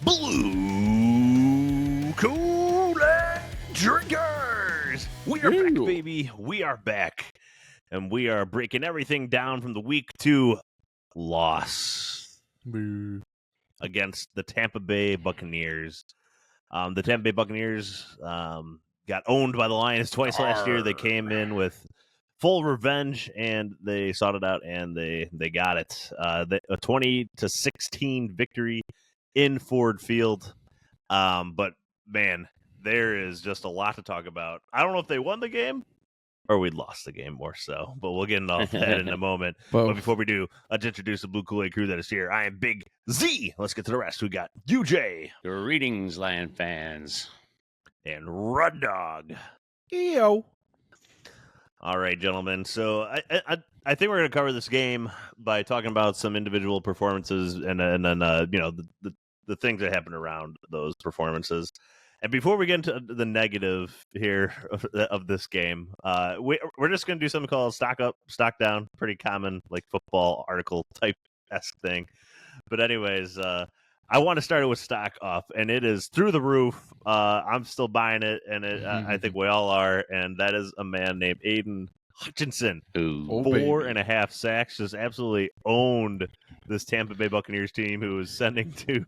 Blue Kool-Aid drinkers! We are back, baby. We are back. And we are breaking everything down from the week 2 loss against the Tampa Bay Buccaneers. The Tampa Bay Buccaneers got owned by the Lions twice last year. They came in with full revenge, and they sought it out, and they got it. A 20-16 victory in Ford Field. But, man, there is just a lot to talk about. I don't know if they won the game or we lost the game more so, but we'll get into that in a moment. But before we do, let's introduce the Blue Kool-Aid crew that is here. I am Big Z. Let's get to the rest. We got UJ. Greetings, Lion fans. And Rud Dog. Yo. All right, gentlemen. So I think we're going to cover this game by talking about some individual performances and then the things that happened around those performances. And before we get into the negative here of this game, we're just going to do something called stock up, stock down. Pretty common, like football article type-esque thing. But anyways, I want to start it with stock up, and it is through the roof. I'm still buying it, and I think we all are. And that is a man named Aiden Hutchinson. 4.5 sacks, just absolutely owned this Tampa Bay Buccaneers team, who was sending two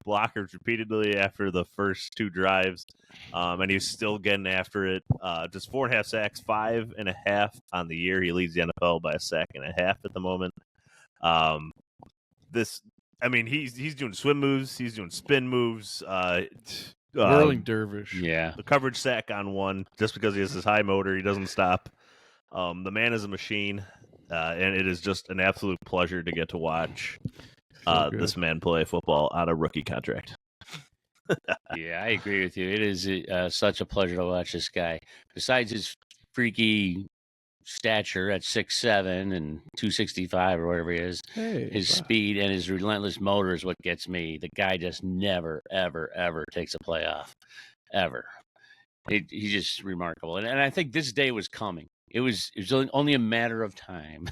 blockers repeatedly after the first 2 drives, and he's still getting after it. Just 4.5 sacks, 5.5 on the year. He leads the NFL by 1.5 sacks at the moment. He's doing swim moves, he's doing spin moves, Whirling dervish. Yeah. the coverage sack on one, just because he has this high motor, he doesn't stop. The man is a machine, and it is just an absolute pleasure to get to watch this man play football on a rookie contract. Yeah, I agree with you. It is such a pleasure to watch this guy. Besides his freaky stature at 6'7" and 265 or whatever he is, his speed and his relentless motor is what gets me. The guy just never, ever, ever takes a play off, ever. He's just remarkable, and I think this day was coming. It was only a matter of time,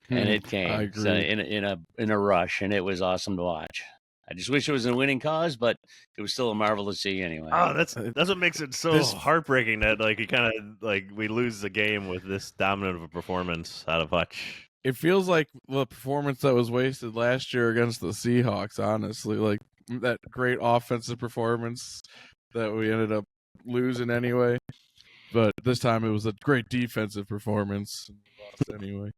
and it came. I agree. So in a rush, and it was awesome to watch. I just wish it was a winning cause, but it was still a marvel to see anyway. Oh, that's what makes it so heartbreaking that we lose the game with this dominant of a performance out of Hutch. It feels like the performance that was wasted last year against the Seahawks, honestly. Like that great offensive performance that we ended up losing anyway. But this time it was a great defensive performance. Lost anyway.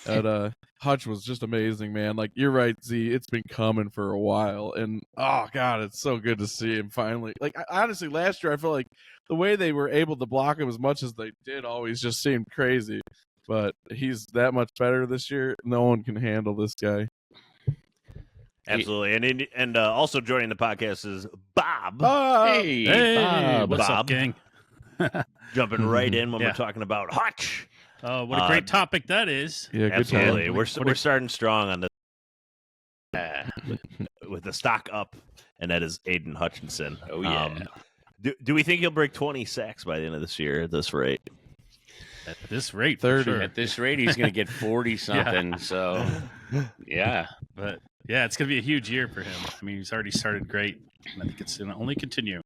And Hutch was just amazing, man. Like, you're right, Z. It's been coming for a while. And, oh, God, it's so good to see him finally. Like, honestly, last year I feel like the way they were able to block him as much as they did always just seemed crazy. But he's that much better this year. No one can handle this guy. Absolutely. And also joining the podcast is Bob. Hey, Bob. What's Bob. up, gang? Jumping right in when we're talking about Hutch. Oh, what a great topic that is. Yeah, good Absolutely. time. We're starting strong on this with the stock up, and that is Aiden Hutchinson. Oh, yeah. Do we think he'll break 20 sacks by the end of this year at this rate? At this rate, 30. for sure. At this rate, he's going to get 40-something. So, yeah. But, yeah, it's going to be a huge year for him. I mean, he's already started great, and I think it's going to only continue.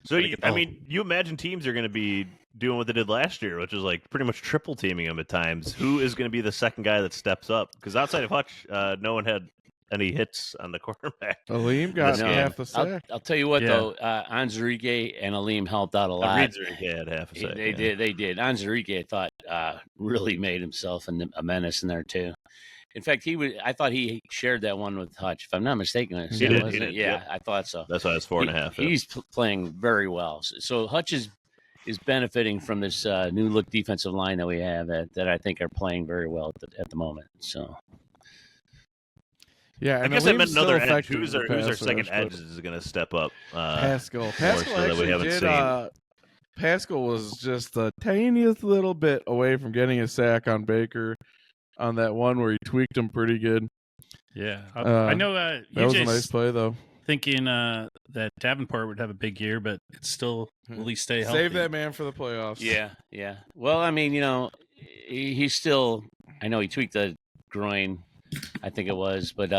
So, you imagine teams are going to be doing what they did last year, which is like pretty much triple teaming him at times. Who is going to be the second guy that steps up? Because outside of Hutch, no one had any hits on the quarterback. Aleem got half the sack. I'll tell you what, though, Anzarike and Aleem helped out a lot. Anzarike had half a sack. They did. Anzarike, I thought, really made himself a menace in there, too. In fact, I thought he shared that one with Hutch, if I'm not mistaken. He did. Yeah, Yep. I thought so. That's why it's 4.5. He's playing very well. So Hutch is benefiting from this new look defensive line that we have that I think are playing very well at the moment. So, yeah, I guess I meant another edge. Who's our second edge is going to step up? Pascal. Pascal so that we haven't seen. Pascal was just the tiniest little bit away from getting a sack on Baker on that one where he tweaked him pretty good. Yeah. I know that was a nice play, though. Thinking that Davenport would have a big year, but it's still will he stay healthy? Save that man for the playoffs. Yeah. Well, I mean, he's still. I know he tweaked the groin, I think it was, but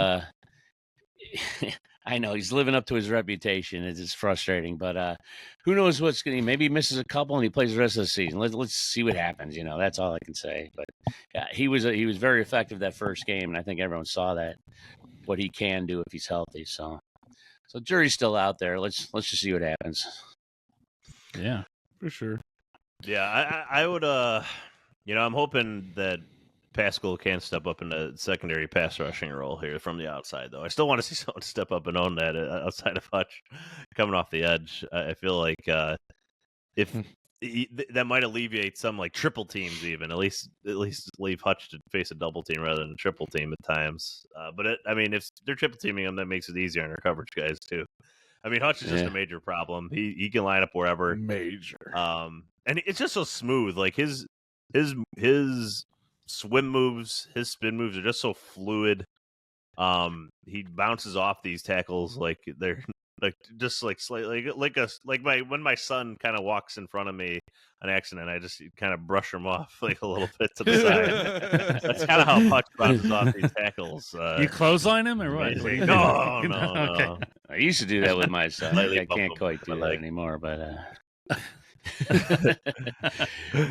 I I know he's living up to his reputation. It's just frustrating, but who knows what's going to. Maybe he misses a couple and he plays the rest of the season. Let's see what happens. That's all I can say. But yeah, he was very effective that first game, and I think everyone saw that what he can do if he's healthy. So jury's still out there. Let's just see what happens. Yeah, for sure. Yeah, I would. I'm hoping that Pascal can step up in the secondary pass rushing role here from the outside, though. I still want to see someone step up and own that outside of Hutch coming off the edge. I feel like if that might alleviate some like triple teams, even at least leave Hutch to face a double team rather than a triple team at times. But if they're triple teaming him, that makes it easier on our coverage guys too. Hutch is just a major problem. He can line up wherever. Major. And it's just so smooth. Like his swim moves, his spin moves are just so fluid. He bounces off these tackles like they're just like slightly when my son kind of walks in front of me on accident, I just kind of brush him off like a little bit to the side. That's kind of how Hutch bounces off these tackles. You clothesline him or what? No. Okay. I used to do that with my son. I can't quite do that anymore, but.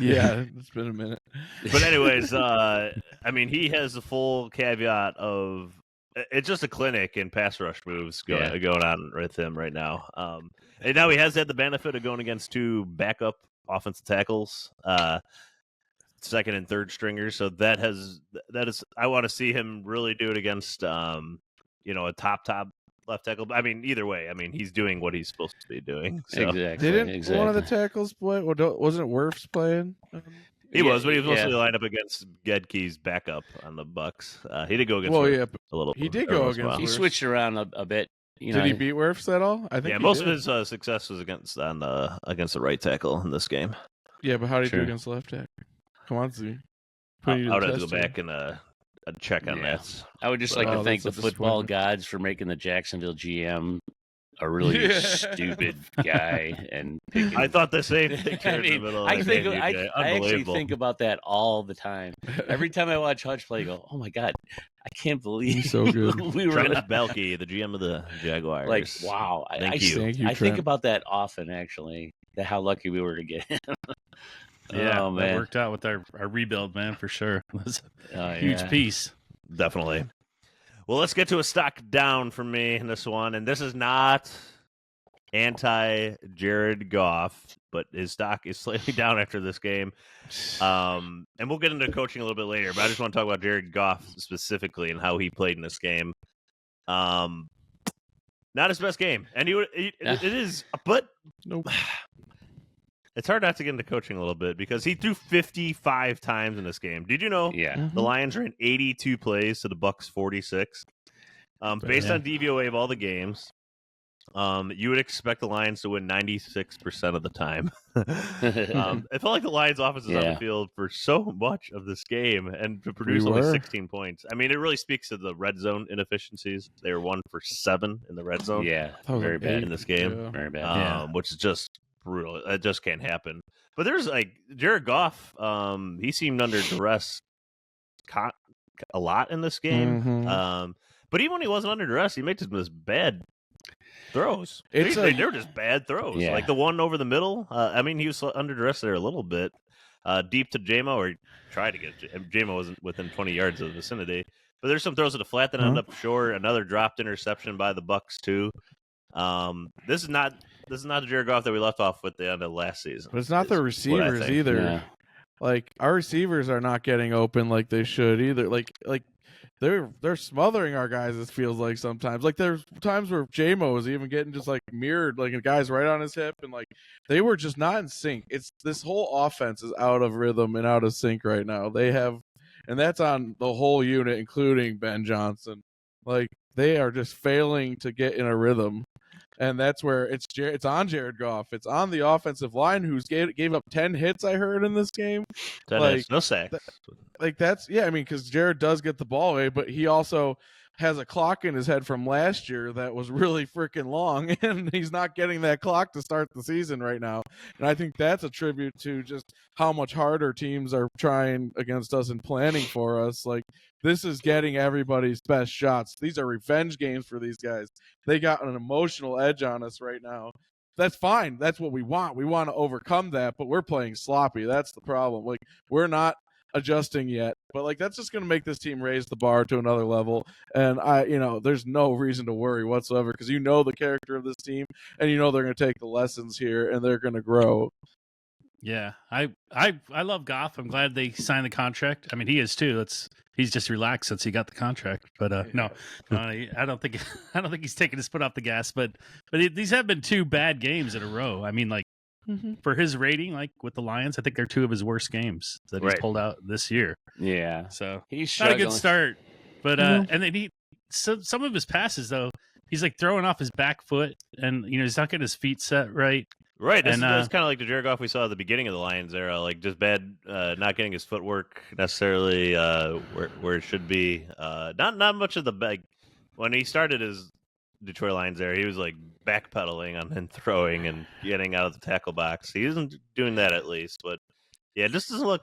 Yeah, it's been a minute. But anyways, he has the full caveat of it's just a clinic in pass rush moves going on with him right now. And now he has had the benefit of going against two backup offensive tackles, second and third stringers. So that is I want to see him really do it against a top left tackle. Either way, he's doing what he's supposed to be doing. So. Exactly. One of the tackles play? Well, wasn't Wirfs playing? He was, but he was mostly lined up against Gedke's backup on the Bucs. He did go against Wirfs a little. He did go against. He switched around a bit. Did he beat Wirfs at all? I think. Yeah, most of his success was against the right tackle in this game. Yeah, but how did he do against the left tackle? Come on, Z. I would have to go back and check on that. I would just like to thank the football gods for making the Jacksonville GM a really stupid guy. And I thought the same thing. I actually think about that all the time. Every time I watch Hutch play, I go, "Oh my god, I can't believe he's so good." Trent Baalke, the GM of the Jaguars. Like, wow. Thank you, I think about that often, actually. How lucky we were to get him. Yeah, oh, man. That worked out with our rebuild, man, for sure. It was a huge piece. Definitely. Well, let's get to a stock down for me in this one. And this is not anti-Jared Goff, but his stock is slightly down after this game. And we'll get into coaching a little bit later, but I just want to talk about Jared Goff specifically and how he played in this game. Not his best game. And it is, but nope. It's hard not to get into coaching a little bit because he threw 55 times in this game. Did you know the Lions ran 82 plays to the Bucs 46? Based on DVOA of all the games, you would expect the Lions to win 96% of the time. It felt like the Lions' offense was on the field for so much of this game and to produce only 16 points. It really speaks to the red zone inefficiencies. They were 1 for 7 in the red zone. Yeah, very bad in this game. Yeah. Very bad. Which is just brutal. It just can't happen. But there's Jared Goff. He seemed under duress a lot in this game. Mm-hmm. But even when he wasn't under duress, he made some bad throws. They were just bad throws. Yeah. Like the one over the middle. He was under duress there a little bit. Deep to JMO, or tried to get JMO wasn't within 20 yards of the vicinity. But there's some throws to the flat that ended up short. Another dropped interception by the Bucs too. This is not the Jared Goff that we left off with the end of last season. But it's not the receivers either. Yeah. Like our receivers are not getting open like they should either. Like they're smothering our guys. It feels like sometimes. Like there's times where JMO was even getting just like mirrored, like a guy's right on his hip, and like they were just not in sync. It's this whole offense is out of rhythm and out of sync right now. And that's on the whole unit, including Ben Johnson. Like they are just failing to get in a rhythm. And that's where it's on Jared Goff. It's on the offensive line, who's gave up 10 hits, I heard, in this game. 10 hits, no sacks. Because Jared does get the ball away, but he also has a clock in his head from last year that was really freaking long, and he's not getting that clock to start the season right now. And I think that's a tribute to just how much harder teams are trying against us and planning for us. Like, This is getting everybody's best shots. These are revenge games for these guys. They got an emotional edge on us right now. That's fine. That's what we want. We want to overcome that, but we're playing sloppy. That's the problem. Like, we're not adjusting yet, but like that's just going to make this team raise the bar to another level. And there's no reason to worry whatsoever because the character of this team, and they're going to take the lessons here and they're going to grow. Yeah, I love Goff. I'm glad they signed the contract. I mean, he is too. He's just relaxed since he got the contract. But no, I don't think he's taking his foot off the gas. But these have been 2 bad games in a row. I mean, like for his rating, like with the Lions, I think they're 2 of his worst games that he's pulled out this year. Yeah, so he's not a good start. But and then some of his passes though, he's like throwing off his back foot, and he's not getting his feet set right. Right, that's kind of like the Jared Goff we saw at the beginning of the Lions era, like just bad, not getting his footwork necessarily where it should be. Not much of the when he started his Detroit Lions era, he was like backpedaling and throwing and getting out of the tackle box. He isn't doing that at least, but yeah, it just doesn't look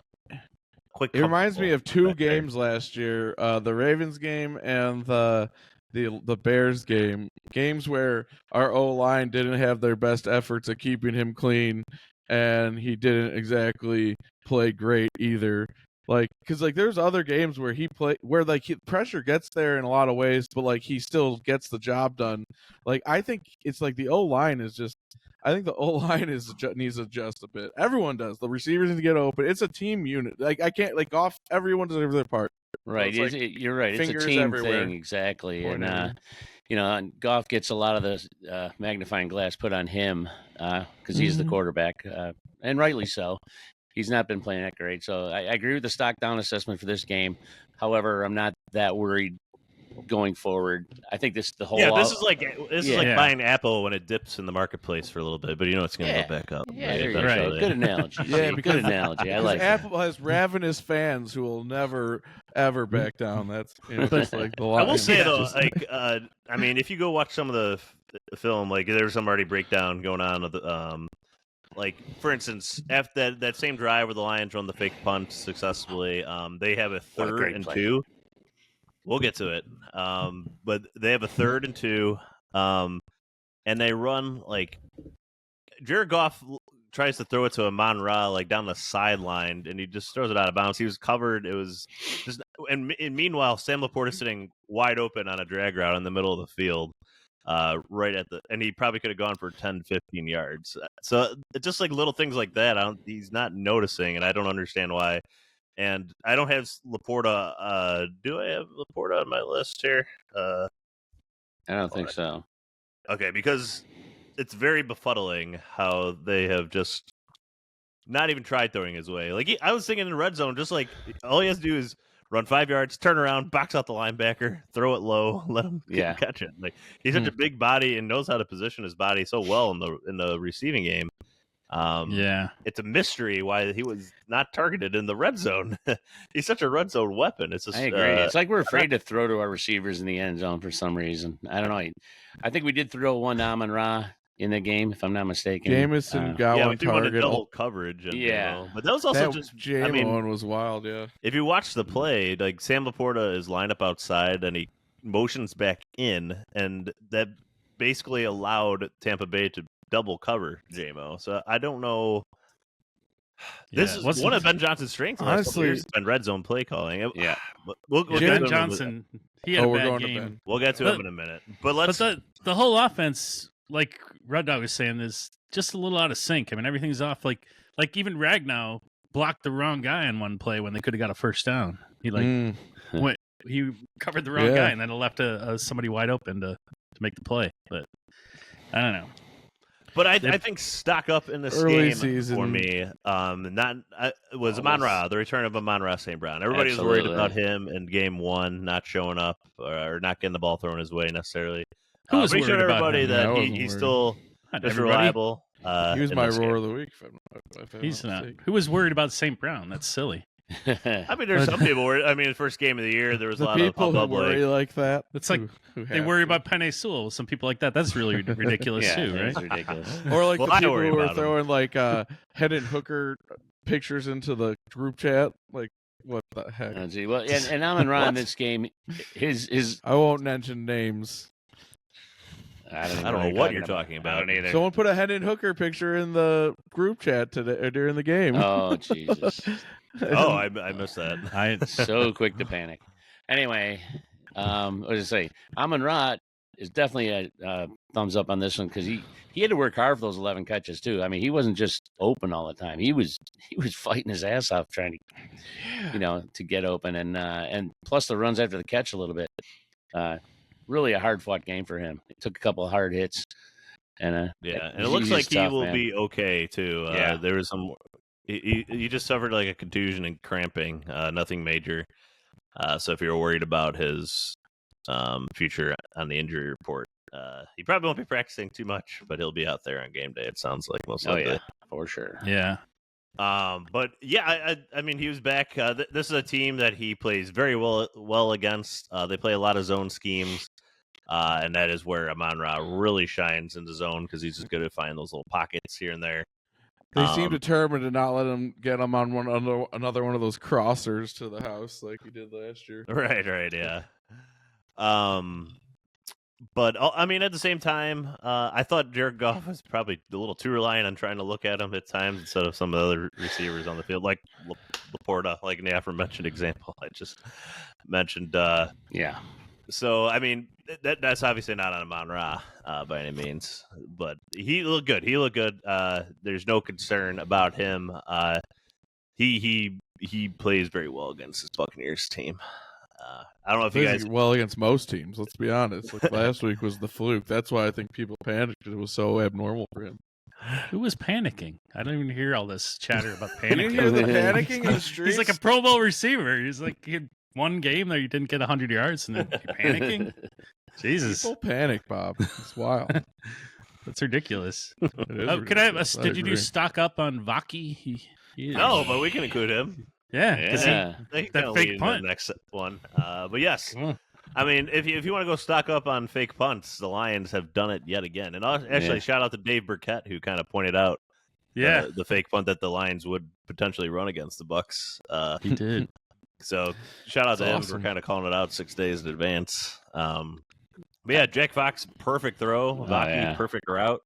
quick. It reminds me of 2 games last year: the Ravens game and the Bears game. Games where our O-line didn't have their best efforts at keeping him clean, and he didn't exactly play great either. Like, because like there's other games where pressure gets there in a lot of ways, but like he still gets the job done. Like I think it's like the O-line is just. I think the O-line needs to adjust a bit. Everyone does. The receivers need to get open. It's a team unit. Like I can't like Goff. Everyone deserves their part. Right, So you're right. It's a team thing, exactly. And Goff gets a lot of the magnifying glass put on him because he's the quarterback, and rightly so. He's not been playing that great, so I agree with the stock down assessment for this game. However, I'm not that worried going forward. I think this is like buying Apple when it dips in the marketplace for a little bit, but it's going to go back up. Yeah, right. Good analogy. Good analogy. I like Apple has ravenous fans who will never ever back down. That's just like the I will say though, I mean, if you go watch some of the film, like there's some already breakdown going on of the like for instance, after that same drive where the Lions run the fake punt successfully, they have a 3rd and 2. We'll get to it. But they have a 3rd and 2, and they run like Jared Goff tries to throw it to Amon-Ra like down the sideline, and he just throws it out of bounds. He was covered. It was just, and meanwhile, Sam Laporta is sitting wide open on a drag route in the middle of the field, and he probably could have gone for 10, 15 yards. So it's just like little things like that. He's not noticing, and I don't understand why. And I don't have Laporta. Do I have Laporta on my list here? I don't think so. Okay, because it's very befuddling how they have just not even tried throwing his way. Like I was thinking in red zone, just like all he has to do is run 5 yards, turn around, box out the linebacker, throw it low, let him catch it. Like he's such a big body and knows how to position his body so well in the receiving game. It's a mystery why he was not targeted in the red zone. He's such a red zone weapon. It's just, I agree. It's like we're afraid to throw to our receivers in the end zone for some reason. I don't know. I think we did throw one to Amon-Ra in the game, if I'm not mistaken. Jamison got one target. Double coverage. And, but that was also one was wild. Yeah. If you watch the play, like Sam Laporta is lined up outside and he motions back in, and that basically allowed Tampa Bay to double cover JMO. So I don't know. This is one of Ben Johnson's strengths. Honestly, has been red zone play calling. We'll Ben Johnson. He had a bad game. We'll get to him in a minute. But the whole offense, like Red Dog was saying, is just a little out of sync. I mean, everything's off. Like even Ragnow blocked the wrong guy on one play when they could have got a first down. He he covered the wrong guy and then it left somebody wide open to make the play. But I don't know. But I think stock up in this early game season for me. Was Amon-Ra, the return of Amon-Ra St. Brown. Everybody was worried about him in game 1 not showing up or not getting the ball thrown his way necessarily. Who was worried about everybody him? that he's still just reliable. He was my roar of the week. He's not. Who was worried about St. Brown? That's silly. I mean, there's some people worried. I mean, the first game of the year, there was a lot of people who worry like that. It's like they worry about Penei Sewell. Some people like that. That's really ridiculous too, right? That's ridiculous. Or like the people who are throwing like Hendon Hooker pictures into the group chat. Like What the heck? Oh, gee. Well, and Amon-Ra in this game, his I won't mention names. I don't know what you're talking I about. don't either. Someone put a Hendon Hooker picture in the group chat today or during the game. Oh, Jesus. Oh, I missed that. I'm so quick to panic. Anyway, what did I say? Amon-Ra is definitely a thumbs up on this one because he had to work hard for those 11 catches too. I mean, he wasn't just open all the time. He was fighting his ass off trying to, to get open and plus the runs after the catch a little bit. Really a hard fought game for him. It took a couple of hard hits, and and it looks like he will be okay too. There was some. He just suffered like a contusion and cramping, nothing major. So if you're worried about his future on the injury report, he probably won't be practicing too much, but he'll be out there on game day. It sounds like most likely. Oh yeah, for sure. Yeah. But yeah, I mean, he was back. This is a team that he plays very well against. They play a lot of zone schemes, and that is where Amon-Ra really shines in the zone because he's just good at finding those little pockets here and there. They seem determined to not let him get him on another one of those crossers to the house like he did last year. Right, yeah. But I mean, at the same time, I thought Jared Goff was probably a little too reliant on trying to look at him at times instead of some of the other receivers on the field, like Laporta, like in the aforementioned example I just mentioned. Yeah. So I mean, that's obviously not on Amon-Ra by any means, but he looked good. There's no concern about him. He plays very well against his Buccaneers team. I don't know if you guys well against most teams. Let's be honest. Like last week was the fluke. That's why I think people panicked. It was so abnormal for him. Who was panicking? I don't even hear all this chatter about You didn't hear panicking. the panicking in the streets? He's like a Pro Bowl receiver. He's like he had one game there you didn't get 100 yards and then you're panicking. Jesus, People panic, Bob. It's wild. that's ridiculous. It is Can I? ridiculous. Did you do agree. stock up on Vaki? He is- no, but we can include him. Yeah, 'cause Yeah. They can That kinda fake lead in punt. the next one. But yes, Come on. I mean, if you want to go stock up on fake punts, the Lions have done it yet again. And actually, Yeah. shout out to Dave Burkett who kind of pointed out Yeah, the fake punt that the Lions would potentially run against the Bucs. he did. So shout out That's to him awesome. for kind of calling it out 6 days in advance. But yeah, Jack Fox, perfect throw. Vaki, yeah. perfect route.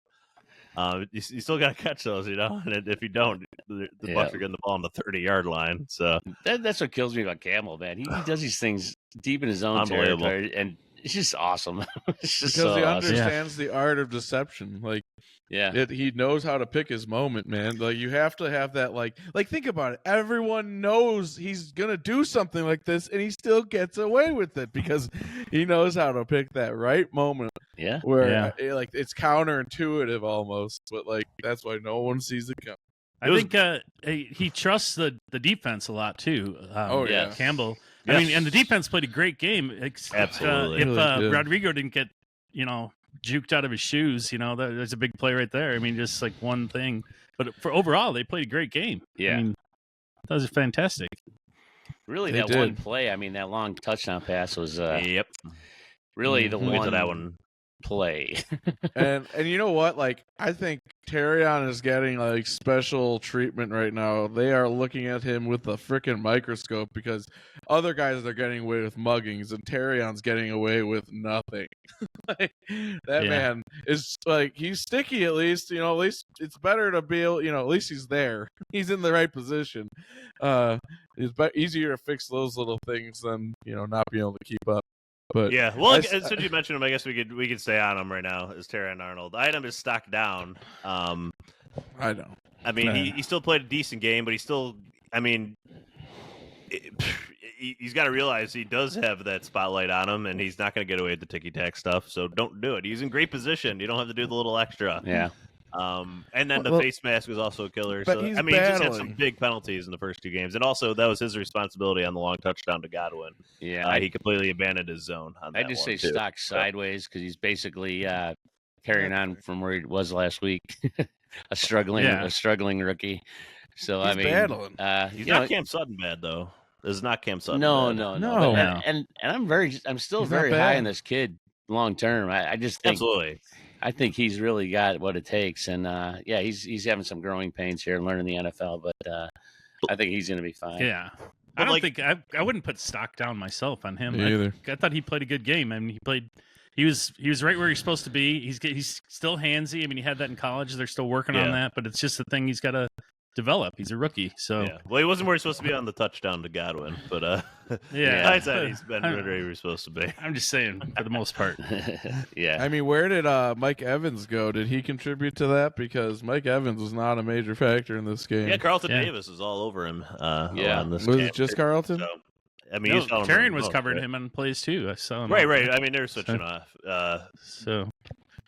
You still got to catch those, and if you don't, the Bucs are getting the ball on the 30-yard line. So That's what kills me about Campbell, man. He does these things deep in his own Unbelievable. territory, and it's just awesome. It's just Because so he awesome. understands the art of deception. Like Yeah. he knows how to pick his moment, man. Like you have to have that like think about it. Everyone knows he's gonna do something like this and he still gets away with it because he knows how to pick that right moment Yeah. where like it's counterintuitive almost, but like that's why no one sees it coming. I think he trusts the defense a lot too. Oh, yeah. Campbell. Yes. I mean, and the defense played a great game. Absolutely. If Really did. Rodrigo didn't get juked out of his shoes, there's a big play right there. I mean, just like one thing, but for overall, they played a great game. Yeah. I mean, that was fantastic. Really, They that did. one play, I mean, that long touchdown pass was yep, really the we'll get one to that one. play. And you know what? Like I think Terrion is getting like special treatment right now. They are looking at him with a freaking microscope because other guys are getting away with muggings and Terrion's getting away with nothing. Like, that Yeah. man is like he's sticky at least. At least it's better to be able. At least he's there. He's in the right position. It's easier to fix those little things than not being able to keep up. But Yeah, well, I- since you mentioned him, I guess we could stay on him right now. Is Terrion Arnold? The item is stocked down. I know. I mean, Nah. he still played a decent game, but he's got to realize he does have that spotlight on him, and he's not going to get away with the ticky-tack stuff, so don't do it. He's in great position. You don't have to do the little extra. Yeah. And then the Well, face mask was also a killer. but So, he's I mean, he just had some battling. big penalties in the first 2 games, and also that was his responsibility on the long touchdown to Godwin. Yeah. He completely abandoned his zone on I that just one, say too. stock sideways because he's basically carrying on from where he was last week, a struggling rookie. So He's I mean, battling. He's not Cam Sutton bad though. This is not Cam Sutton. no, bad. no. No. But- and I'm still He's not very high bad. on this kid long term. I just think Absolutely. I think he's really got what it takes, and he's having some growing pains here and learning the NFL, but I think he's going to be fine. Yeah. I don't think I wouldn't put stock down myself on him. Me either. I thought he played a good game. I mean, he was right where he's supposed to be. He's still handsy. I mean, he had that in college. They're still working on that, but it's just the thing he's got to develop. He's a rookie, so well, he wasn't where he's supposed to be on the touchdown to Godwin, but hindsight, he's been where he was supposed to be. I'm just saying, for the most part. Yeah. I mean, where did Mike Evans go? Did he contribute to that? Because Mike Evans was not a major factor in this game. Yeah, Carlton Davis is all over him. On this was game. it just Carlton? So, I mean, Terrion was covering him on plays too. I saw him. Right. I mean, they're switching off. So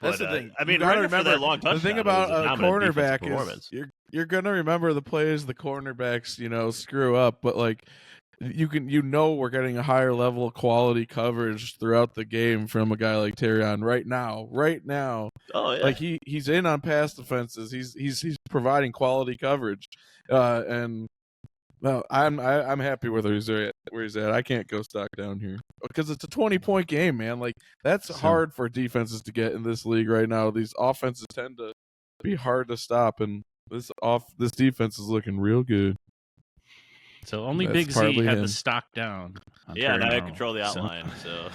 that's the thing. I mean, you gotta remember that long touchdown. The thing about a cornerback is you're gonna remember the plays the cornerbacks screw up, but like you know we're getting a higher level of quality coverage throughout the game from a guy like Terrion right now. Oh yeah, like he's in on pass defenses. He's providing quality coverage, and. No, I'm happy with where he's at. I can't go stock down here because it's a 20-point game, man. Like that's hard for defenses to get in this league right now. These offenses tend to be hard to stop, and this defense is looking real good. So only Big Z had the stock down. Yeah, now I control the outline. So.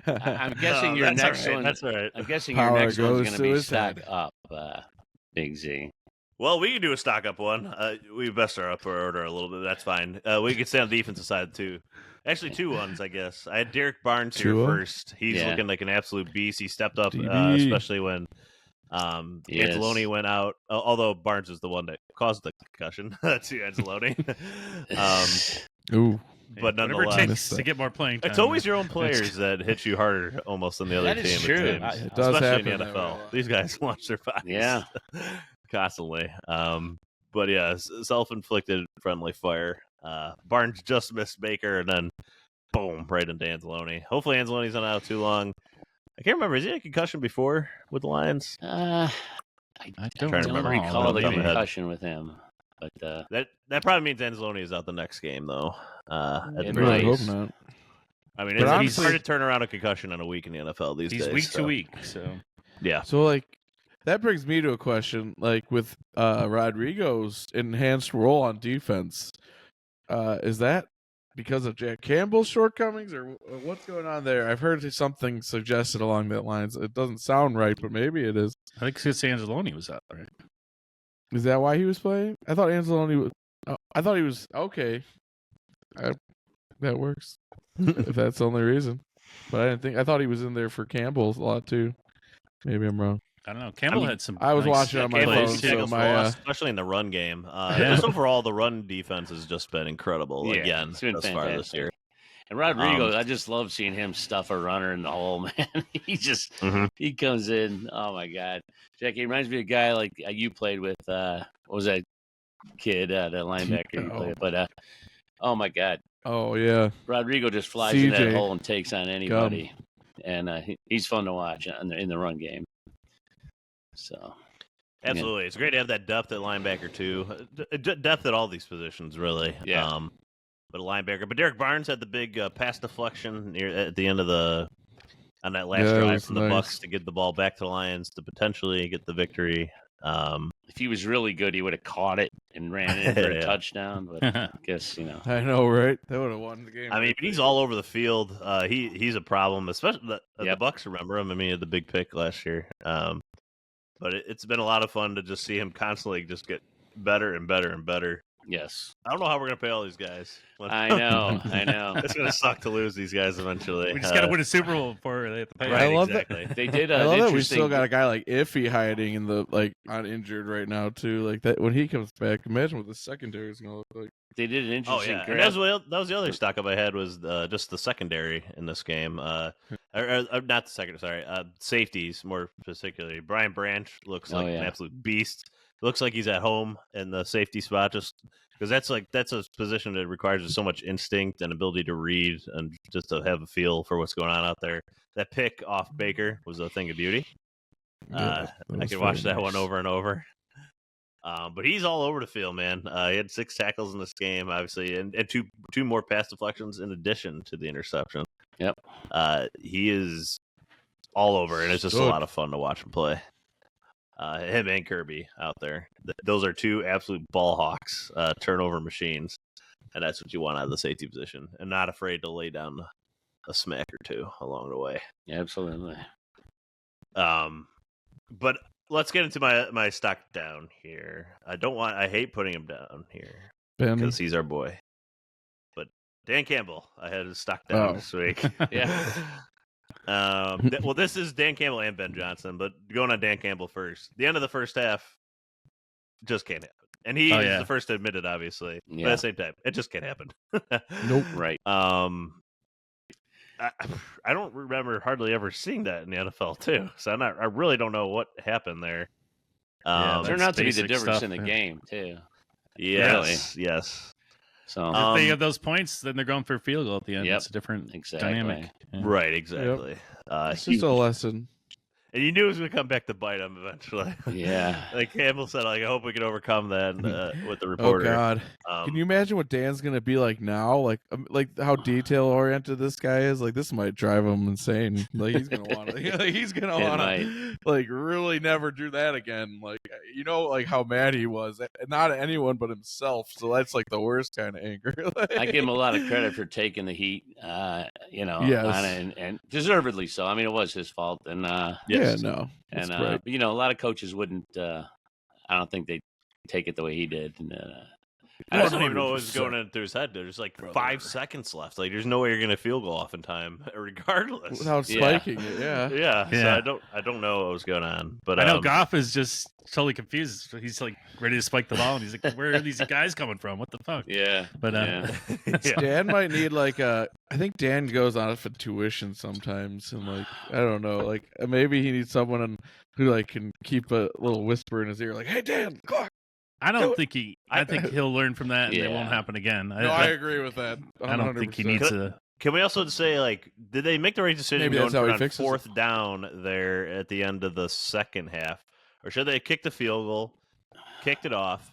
I'm guessing your next one. That's all right. I'm guessing your next one's going to be stock up, Big Z. Well, we can do a stock up one. We best our up order a little bit. That's fine. We can stay on the defensive side too. Actually, 2 ones, I guess. I had Derek Barnes here first. He's looking like an absolute beast. He stepped up, especially when Anzalone went out. Although Barnes is the one that caused the concussion to Anzalone. Ooh. But nonetheless, whatever it takes to get more playing time. It's always your own players that hit you harder almost than the other team. That is true. It does especially happen in the NFL. These guys watch their bodies. Yeah. Constantly. But yeah, self-inflicted friendly fire. Barnes just missed Baker, and then boom, right into Anzalone. Hopefully Anzalone's not out too long. I can't remember. Is he had a concussion before with the Lions? I don't recall the concussion with him. But that probably means Anzalone is out the next game, though. I really hope not. I mean, it's hard to turn around a concussion in a week in the NFL these days. He's week to week, so yeah. So like. That brings me to a question, like with Rodrigo's enhanced role on defense. Is that because of Jack Campbell's shortcomings, or what's going on there? I've heard something suggested along that lines. It doesn't sound right, but maybe it is. I think because Anzalone was out, right? Is that why he was playing? I thought Anzalone was. I thought he was okay. That works if that's the only reason. But I didn't think. I thought he was in there for Campbell a lot too. Maybe I'm wrong. I don't know. Campbell had some. I was watching on my phone, so especially in the run game. Just overall, the run defense has just been incredible again thus far this year. And Rodrigo, I just love seeing him stuff a runner in the hole, man. He comes in. Oh my God, Jackie, he reminds me of a guy like you played with. What was that kid, the linebacker you played? But oh my God. Oh yeah. Rodrigo just flies in that hole and takes on anybody, and he's fun to watch in the run game. So, absolutely, it's great to have that depth at linebacker too. Depth at all these positions, really. Yeah. But a linebacker. But Derek Barnes had the big pass deflection at the end of on that last drive from the Bucs to get the ball back to the Lions to potentially get the victory. If he was really good, he would have caught it and ran it for a touchdown. But I guess I know, right? They would have won the game. I mean, he's all over the field. He's a problem, especially the Bucs. Remember him? I mean, he had the big pick last year. But it's been a lot of fun to just see him constantly just get better and better and better. Yes. I don't know how we're going to pay all these guys. I know. It's going to suck to lose these guys eventually. We just got to win a Super Bowl before they have to pay. Right, I love exactly. They did. I love that we still got a guy like Iffy hiding in the uninjured right now too. Like that when he comes back, imagine what the secondary is going to look like. They did an interesting. And that was the other stock up I had was just the secondary in this game. Or not the secondary. Sorry, safeties more particularly. Brian Branch looks like an absolute beast. Looks like he's at home in the safety spot, just because that's a position that requires so much instinct and ability to read and just to have a feel for what's going on out there. That pick off Baker was a thing of beauty. I could watch that one over and over. But he's all over the field, man. He had 6 tackles in this game, obviously, and two more pass deflections in addition to the interception. Yep. He is all over, and it's just a lot of fun to watch him play. him and Kirby out there. Those are two absolute ball hawks, turnover machines, and that's what you want out of the safety position, and not afraid to lay down a smack or two along the way. Absolutely. But let's get into my stock down here. I hate putting him down here because he's our boy. But Dan Campbell, I had his stock down this week. Yeah. Well, this is Dan Campbell and Ben Johnson, but going on Dan Campbell first. The end of the first half just can't happen. And he is the first to admit it, obviously. Yeah. But at the same time, it just can't happen. Nope. Right. I don't remember hardly ever seeing that in the NFL too. So I really don't know what happened there. Turned out to be the difference stuff, in the game too. Yes, yes. So if they have those points, then they're going for a field goal at the end. Yep. It's a different Exactly. dynamic. Yeah. Right, exactly. It's just a lesson. And you knew it was going to come back to bite him eventually. Yeah. Like Campbell said, I hope we can overcome that with the reporter. Oh God! Can you imagine what Dan's gonna be like now? Like how detail oriented this guy is. Like this might drive him insane. Like he's gonna want to. He's gonna want to like really never do that again. Like like how mad he was, not at anyone but himself. So that's like the worst kind of anger. I give him a lot of credit for taking the heat. Yes. On it, and deservedly so. I mean, it was his fault, and yeah, no, and but, a lot of coaches wouldn't. I don't think they take it the way he did. And, I don't even know what was going on through his head. There's like 5 seconds left. Like, there's no way you're going to field goal off in time, regardless. Without spiking it, yeah. So I don't know what was going on, but I know Goff is just totally confused. He's like ready to spike the ball, and he's like, "Where are these guys coming from? What the fuck?" Yeah, but Dan might need like I think Dan goes on for tuition sometimes, and like I don't know, like maybe he needs someone who like can keep a little whisper in his ear, like, "Hey, Dan, go." I think he'll learn from that, and it won't happen again. No, I agree with that. 100%. I don't think he needs to. Can we also say, like, did they make the right decision Maybe going that's how for fourth down there at the end of the second half, or should they kick the field goal, kicked it off,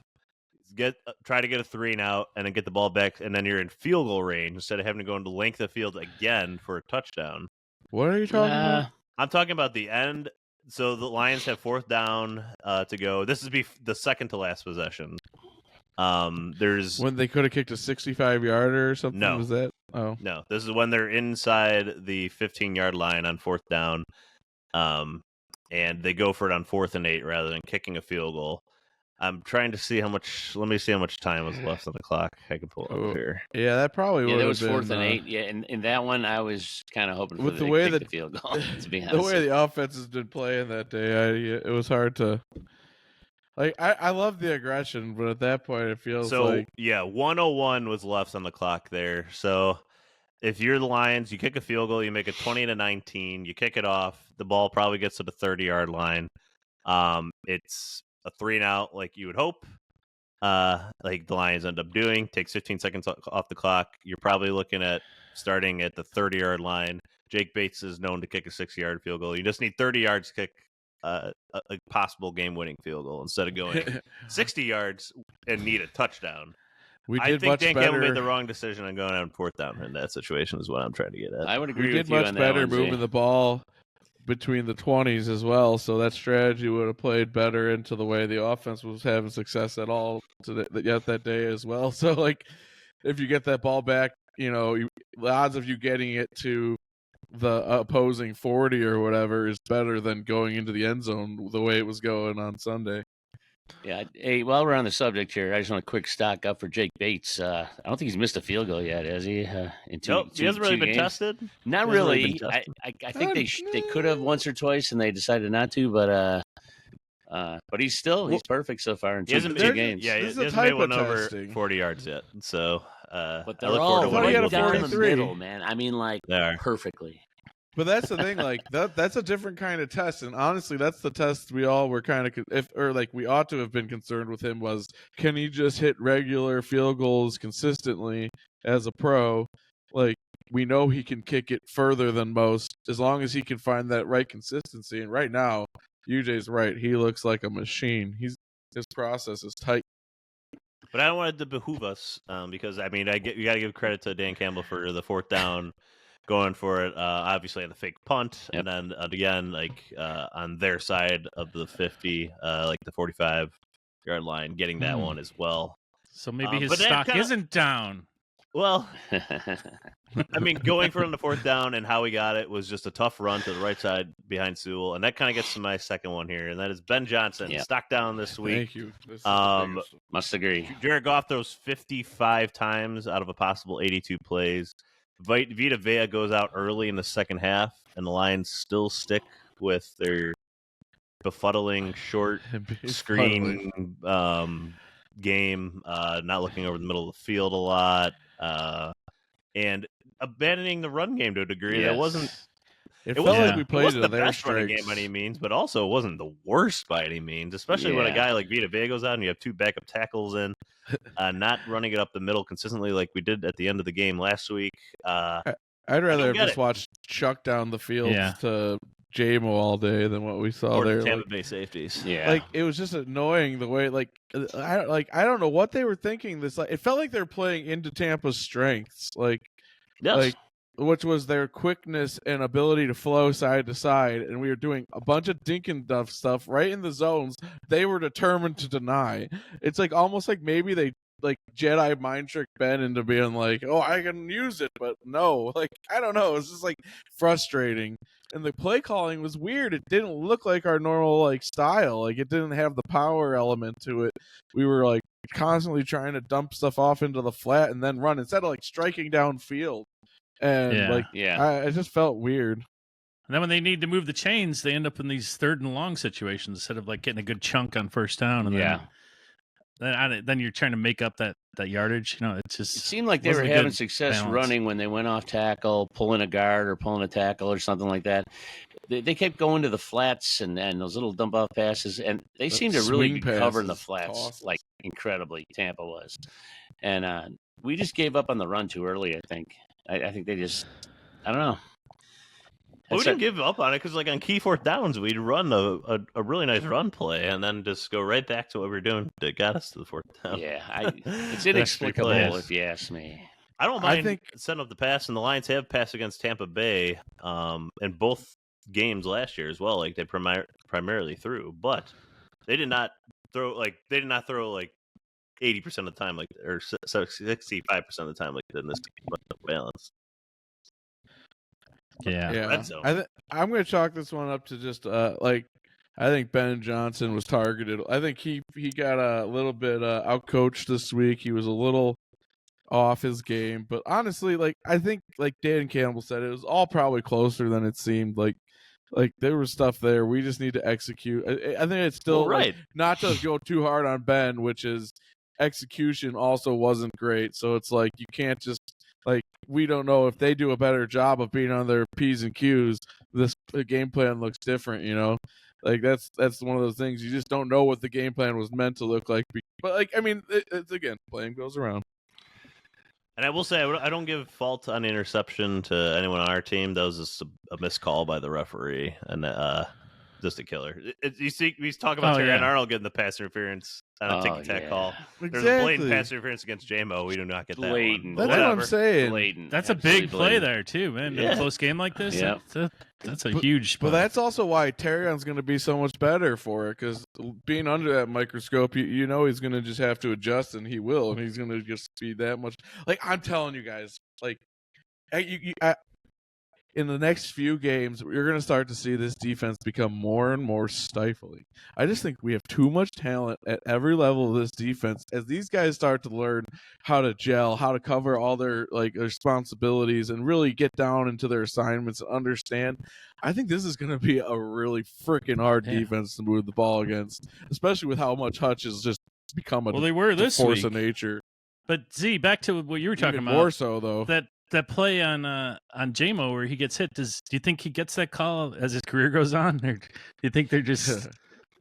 try to get a 3 and out, and then get the ball back, and then you're in field goal range instead of having to go into length of field again for a touchdown? What are you talking about? I'm talking about the end. So the Lions have fourth down to go. This is the second to last possession. There's when they could have kicked a 65-yarder or something. No, was that? Oh no. This is when they're inside the 15-yard line on fourth down, and they go for it on 4th and 8 rather than kicking a field goal. I'm trying to see how much. Let me see how much time was left on the clock. I can pull it up here. Yeah, that probably would have been. It was 4th and 8. Yeah, and in that one, I was kind of hoping for the way that the field goal. To be honest, the way the offense has been playing that day, it was hard to. Like I love the aggression, but at that point, it feels like 1:01 was left on the clock there. So if you're the Lions, you kick a field goal, you make it 20-19. You kick it off, the ball probably gets to the 30-yard line. It's a 3 and out, like you would hope. Like the Lions end up doing, takes 15 seconds off the clock. You're probably looking at starting at the 30-yard line. Jake Bates is known to kick a 60-yard field goal. You just need 30 yards to kick a possible game-winning field goal instead of going 60 yards and need a touchdown. I think Dan Campbell made the wrong decision on going on 4th down in that situation. Is what I'm trying to get at. I would agree. We did much better moving the ball between the 20s as well, so that strategy would have played better into the way the offense was having success at all that day as well. So like if you get that ball back, the odds of you getting it to the opposing 40 or whatever is better than going into the end zone the way it was going on Sunday. Yeah. Hey, while we're on the subject here, I just want a quick stock up for Jake Bates. I don't think he's missed a field goal yet, has he? Nope, he hasn't really been tested. Not really. I think they could have once or twice, and they decided not to. But he's perfect so far in two games. Yeah, he hasn't made one over 40 yards yet. So, but they're all right down the middle, man. I mean, like perfectly. But that's the thing, like that's a different kind of test, and honestly, that's the test we all were kind of, we ought to have been concerned with him was, can he just hit regular field goals consistently as a pro? Like we know he can kick it further than most, as long as he can find that right consistency. And right now, UJ's right; he looks like a machine. His process is tight. But I don't want it to behoove us because you got to give credit to Dan Campbell for the 4th down going for it, obviously on the fake punt, Yep. and then again, on their side of the 50, the 45-yard line, getting that one as well. So maybe his but that stock isn't down. Well, I mean, going for it on the 4th down and how we got it was just a tough run to the right side behind Sewell, and that kind of gets to my second one here, and that is Ben Johnson, stock down this week. Thank you. This is the biggest. Must agree. Jared Goff throws 55 times out of a possible 82 plays. Vita Vea goes out early in the second half, and the Lions still stick with their befuddling short screen game, not looking over the middle of the field a lot, and abandoning the run game to a degree that wasn't. It felt like we played the their best running strengths game by any means, but also it wasn't the worst by any means, especially when a guy like Vita Vea goes out and you have 2 backup tackles in, not running it up the middle consistently like we did at the end of the game last week. I'd rather have just watched Chuck down the field to JMO all day than what we saw or there. The Tampa Bay safeties. Yeah. Like it was just annoying the way I don't know what they were thinking. It felt like they were playing into Tampa's strengths. Which was their quickness and ability to flow side to side, and we were doing a bunch of dink and duff stuff right in the zones they were determined to deny. It's like almost like maybe they Jedi mind trick Ben into being like, oh, I can use it, but no, I don't know. It's just frustrating. And the play calling was weird. It didn't look like our normal style. It didn't have the power element to it. We were constantly trying to dump stuff off into the flat and then run instead of striking downfield. And I just felt weird. And then when they need to move the chains, they end up in these 3rd and long situations instead of getting a good chunk on 1st down. And then you're trying to make up that yardage. It seemed like they were having success running when they went off tackle, pulling a guard or pulling a tackle or something like that. They kept going to the flats and those little dump off passes, and they seemed to really be covering the flats incredibly. Tampa was, and we just gave up on the run too early. I think. I think they just. I don't know. Well, we didn't give up on it because, on key 4th downs, we'd run a really nice run play and then just go right back to what we were doing that got us to the 4th down. Yeah, it's inexplicable if you ask me. I don't mind setting up the pass, and the Lions have passed against Tampa Bay in both games last year as well. They primarily threw, but they did not throw 80% of the time, or 65% of the time, like they did in this balance. Yeah. I'm going to chalk this one up to just I think Ben Johnson was targeted. I think he got a little bit outcoached this week. He was a little off his game, but honestly, I think Dan Campbell said, it was all probably closer than it seemed. There was stuff there. We just need to execute. I think it's still right. Not to go too hard on Ben, which is execution also wasn't great. So it's you can't just we don't know if they do a better job of being on their P's and Q's. This game plan looks different, that's one of those things you just don't know what the game plan was meant to look like. But it's again, blame goes around. And I will say, I don't give fault on interception to anyone on our team. That was just a missed call by the referee, and just a killer. We talk about Terrion Arnold getting the pass interference on a ticky-tack call. There's a blatant pass interference against JMO. We do not get that one. That's what I'm saying. Blatant. That's a big play there, too, man. In a close game like this, that's a huge spot. But that's also why Terrion's going to be so much better for it, because being under that microscope, he's going to just have to adjust, and he will, and he's going to just be that much. I'm telling you guys, in the next few games, you're going to start to see this defense become more and more stifling. I just think we have too much talent at every level of this defense. As these guys start to learn how to gel, how to cover all their responsibilities, and really get down into their assignments and understand, I think this is going to be a really freaking hard defense to move the ball against, especially with how much Hutch has just become a force of nature. But Z, back to what you were talking about. More so, though. That play on JMO where he gets hit, do you think he gets that call as his career goes on? Or do you think they're just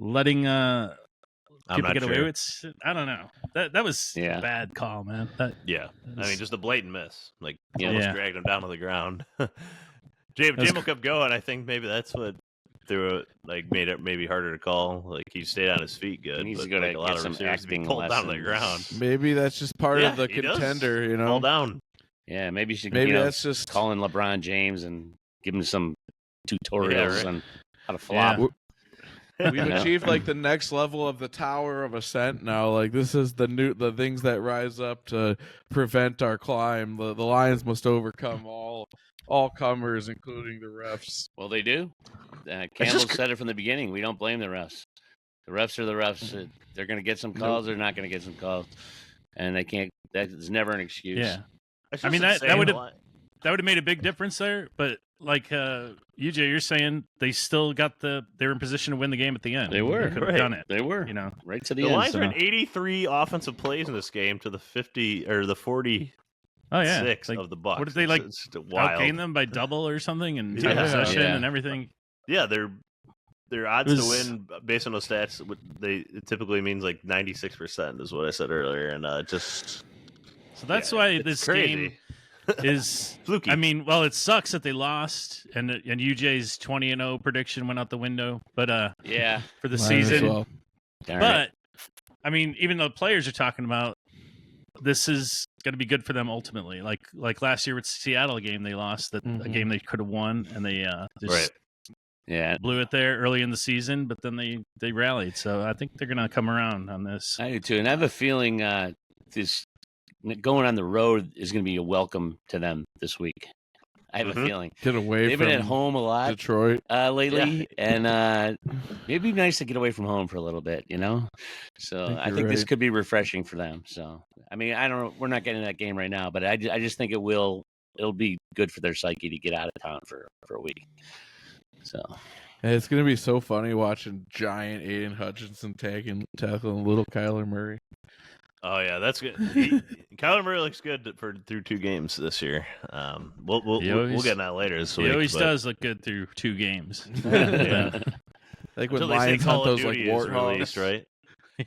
letting people get away with it? I don't know. That was a bad call, man. Just a blatant miss. Almost dragged him down to the ground. JMO kept going. I think maybe that's what threw it, made it maybe harder to call. He stayed on his feet good. He needs to go to get some acting pulled lessons. down to the ground. Maybe that's just part of the contender, Fall down. Yeah, maybe you should that's just call in LeBron James and give him some tutorials on how to flop. Yeah. We've achieved like the next level of the Tower of Ascent now. Like this is the things that rise up to prevent our climb. The Lions must overcome all comers, including the refs. Well, they do. Campbell said it from the beginning. We don't blame the refs. The refs are the refs. They're going to get some calls. They're not going to get some calls, and they can't. That's never an excuse. Yeah. I mean that would have made a big difference there, but like UJ, you're saying they still got they were in position to win the game at the end. They were. They could have done it. They were. Right to the end. The Lions ran 83 offensive plays in this game to the 50 or the 46 of the Bucs. What did they outgain them by double or something in time possession and everything? Yeah, their odds to win based on those stats. It typically means like 96% is what I said earlier, and just. So that's why this game is fluky. I mean, well, it sucks that they lost, and UJ's 20-0 prediction went out the window. But for the season. Well. But I mean, even though players are talking about this is going to be good for them ultimately. Like last year with Seattle game, they lost a game they could have won, and they just blew it there early in the season. But then they rallied, so I think they're going to come around on this. I do too, and I have a feeling this. Going on the road is going to be a welcome to them this week. I have a feeling. Get away They've from been at home a lot, Detroit lately, and it'd be nice to get away from home for a little bit, So I think this could be refreshing for them. So I mean, I don't know. We're not getting that game right now, but I just think it'll be good for their psyche to get out of town for a week. So. And it's going to be so funny watching giant Aiden Hutchinson tackling little Kyler Murray. Oh yeah, that's good. Kyler Murray looks good through 2 games this year. We'll get in that later this week. He always does look good through 2 games. Like when Lions hunt those like warthogs, right?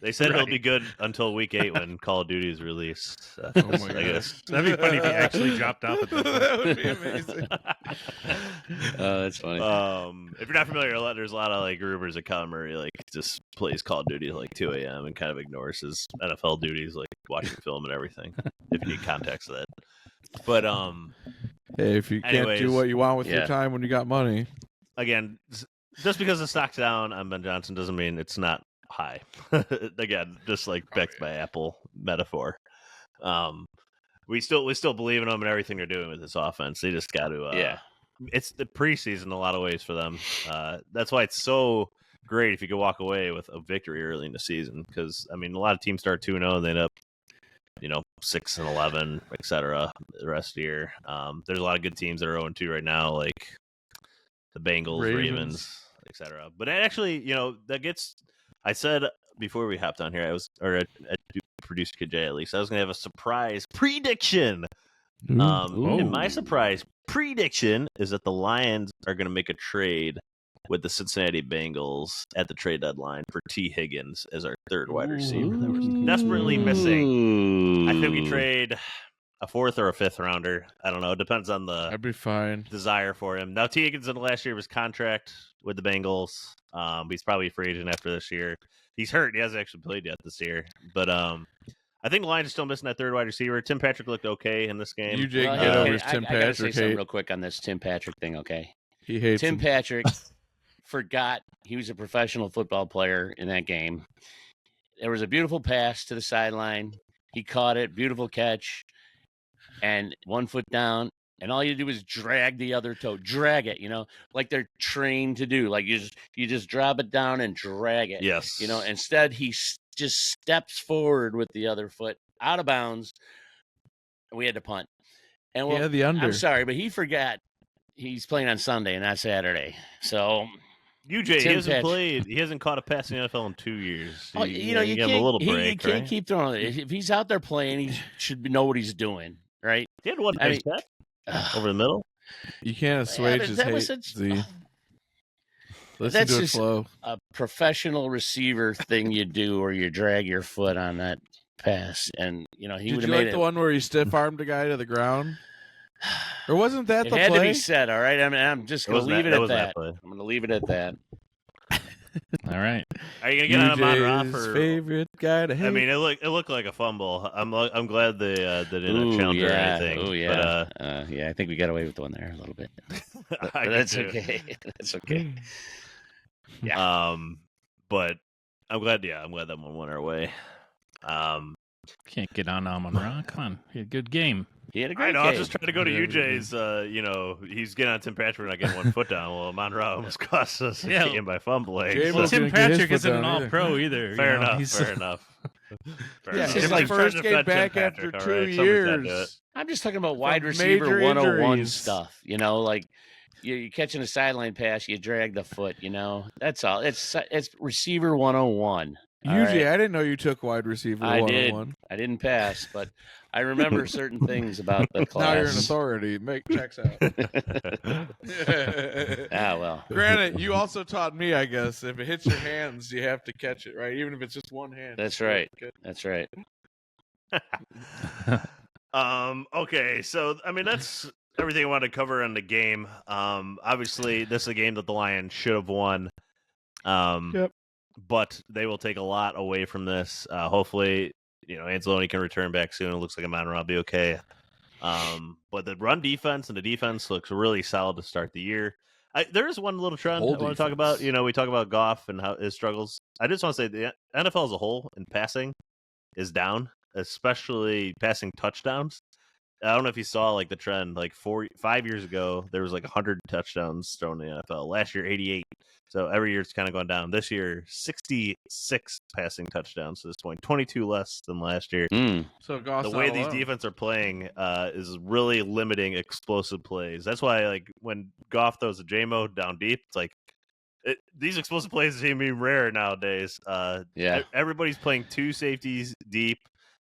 They said it'll be good until week 8 when Call of Duty is released. Oh my gosh. That'd be funny if he actually dropped off at that point. That would be amazing. That's funny. If you're not familiar, there's a lot of like rumors that Kyler Murray just plays Call of Duty at like 2 a.m. and kind of ignores his NFL duties, like watching film and everything. If you need context of that, but hey, if you can't do what you want with your time when you got money, again, just because the stock's down on Ben Johnson doesn't mean it's not high. Again, just like backed by Apple metaphor. We still believe in them and everything they're doing with this offense. They just got to it's the preseason in a lot of ways for them. That's why it's so great if you could walk away with a victory early in the season, because I mean a lot of teams start 2-0 and they end up 6-11, etc. the rest of the year. There's a lot of good teams that are 0-2 right now, like the Bengals, Ravens, etc. But actually, that gets. I said before we hopped on here, producer Kid J, at least I was gonna have a surprise prediction. And my surprise prediction is that the Lions are gonna make a trade with the Cincinnati Bengals at the trade deadline for T. Higgins as our third wide receiver that we're desperately missing. I think we trade a 4th or a 5th rounder. I don't know. It depends on that'd be fine. Desire for him. Now, T. Higgins in the last year of his contract with the Bengals. He's probably a free agent after this year. He's hurt. He hasn't actually played yet this year. But I think the Lions are still missing that third wide receiver. Tim Patrick looked okay in this game. Get over his Tim I gotta say Patrick something hate. real quick on this Tim Patrick thing, okay? He hates Tim him. Patrick forgot he was a professional football player in that game. There was a beautiful pass to the sideline. He caught it. Beautiful catch. And 1 foot down. And all you do is drag the other toe. Drag it, like they're trained to do. Like you just drop it down and drag it. Yes. Instead he just steps forward with the other foot out of bounds. We had to punt. And the under. I'm sorry, but he forgot he's playing on Sunday and not Saturday. So UJ, he hasn't caught a pass in the NFL in 2 years. You give him a little break. You can't keep throwing it. If he's out there playing, he should know what he's doing, right? He had one nice catch over the middle. You can't assuage his hate. Listen to it flow. A professional receiver thing you do, or you drag your foot on that pass, and he would have made it. The one where he stiff armed a guy to the ground, or wasn't that it the had play? to be said. All right, I'm just going to leave it at that. I'm going to leave it at that. All right. Are you gonna get on Amon-Ra UJ's for? favorite guy to hate. I mean, it looked like a fumble. I'm glad they didn't challenge or anything. Oh yeah. Yeah, I think we got away with one there a little bit. But that's okay. That's okay. Yeah. But I'm glad that one went our way. Can't get on Amon-Ra. Come on. He had a good game. He had a great I know. game. I was just trying to go to UJ's. He's getting on Tim Patrick not getting one foot down. Well, Amon-Ra almost cost us a game by fumbling. James Well, was Tim gonna get his Patrick foot isn't an down either. all-pro either. Fair you know? enough. He's- Fair enough. Yeah, It's his just like first game back after 2 years. I'm just talking about wide From receiver major 101 injuries. stuff. You know, like you're catching a sideline pass, you drag the foot. You know, that's all. It's receiver 101. all Usually, right? I didn't know you took wide receiver I did. 101. I didn't pass, but I remember certain things about the class. Now you're an authority. Make checks out. Well. Granted, you also taught me, I guess, if it hits your hands, you have to catch it, right? Even if it's just one hand. That's right. That's right. Okay, so I mean that's everything I wanted to cover in the game. Obviously, this is a game that the Lions should have won. Yep. But they will take a lot away from this. Hopefully, Anzalone can return back soon. It looks like Amon-Ra will be okay. But the run defense and the defense looks really solid to start the year. There is one little trend I want to talk about. We talk about Goff and how his struggles. I just want to say the NFL as a whole in passing is down, especially passing touchdowns. I don't know if you saw like the trend. Like 5 years ago, there was like 100 touchdowns thrown in the NFL. Last year, 88. So every year it's kind of gone down. This year, 66 passing touchdowns to this point, 22 less than last year. So Goff's The way not these alone. defense are playing is really limiting explosive plays. That's why, like when Goff throws a J-Mo down deep, it's like these explosive plays seem to be rare nowadays. Yeah. Everybody's playing two safeties deep.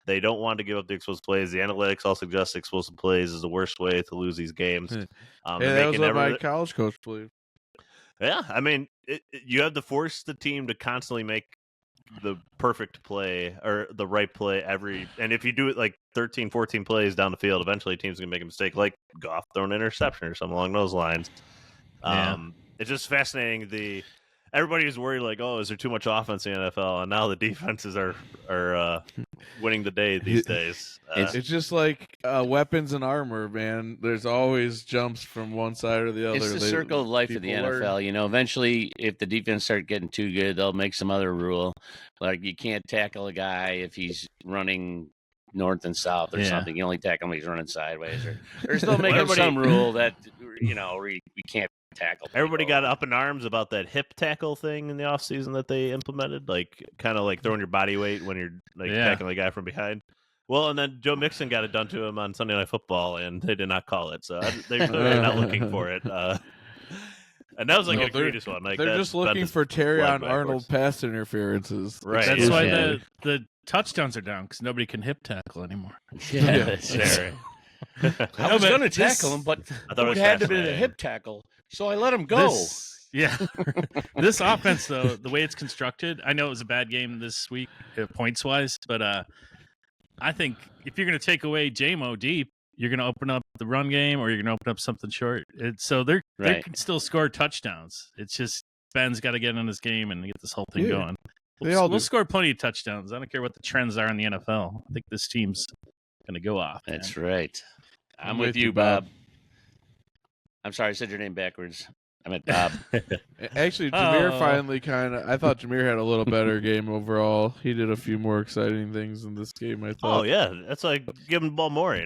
They don't want to give up the explosive plays. The analytics all suggest explosive plays is the worst way to lose these games. Hey, that was what my college coach believed. Yeah, I mean, you have to force the team to constantly make the perfect play or the right play and if you do it like 13, 14 plays down the field, eventually teams are going to make a mistake like Goff throwing an interception or something along those lines. It's just fascinating. Everybody is worried like, oh, is there too much offense in the NFL? And now the defenses are winning the day these days. It's just like weapons and armor, man. There's always jumps from one side or the other. It's the circle of life of the NFL. Eventually, if the defense start getting too good, they'll make some other rule. Like you can't tackle a guy if he's running north and south or something. You only tackle him if he's running sideways. Or still make up some rule that, we can't tackle. Everybody got up in arms about that hip tackle thing in the offseason that they implemented, like kind of like throwing your body weight when you're tackling a guy from behind. Well, and then Joe Mixon got it done to him on Sunday Night Football, and they did not call it. So they're not looking for it. And that was like a greatest one. Like they're just looking for Terrion Arnold pass interferences. Right. That's why the touchdowns are down because nobody can hip tackle anymore. Yeah, that's right. I was going to tackle him, but it had to be a hip tackle, so I let him go. This offense, though, the way it's constructed, I know it was a bad game this week, points-wise, but I think if you're going to take away J-Mo deep, you're going to open up the run game or you're going to open up something short. So they can still score touchdowns. It's just Ben's got to get in this game and get this whole thing going. We'll score plenty of touchdowns. I don't care what the trends are in the NFL. I think this team's going to go off. That's right. I'm with you, Bob. I'm sorry, I said your name backwards. I meant Bob. Actually, Jameer finally I thought Jameer had a little better game overall. He did a few more exciting things in this game, I thought. Oh, yeah. That's like giving the ball more,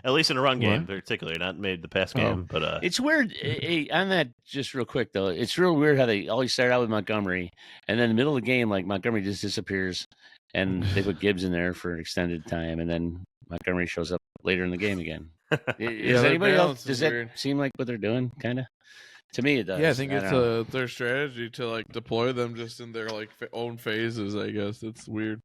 At least in a run game, particularly, not made the pass game. But it's weird. On that, just real quick, though, it's real weird how they always start out with Montgomery, and then in the middle of the game, like Montgomery just disappears, and they put Gibbs in there for an extended time, and then Montgomery shows up later in the game again. Is anybody else? Does that seem like what they're doing? Kind of. To me, it does. Yeah, I think it's their strategy to deploy them just in their own phases. I guess it's weird.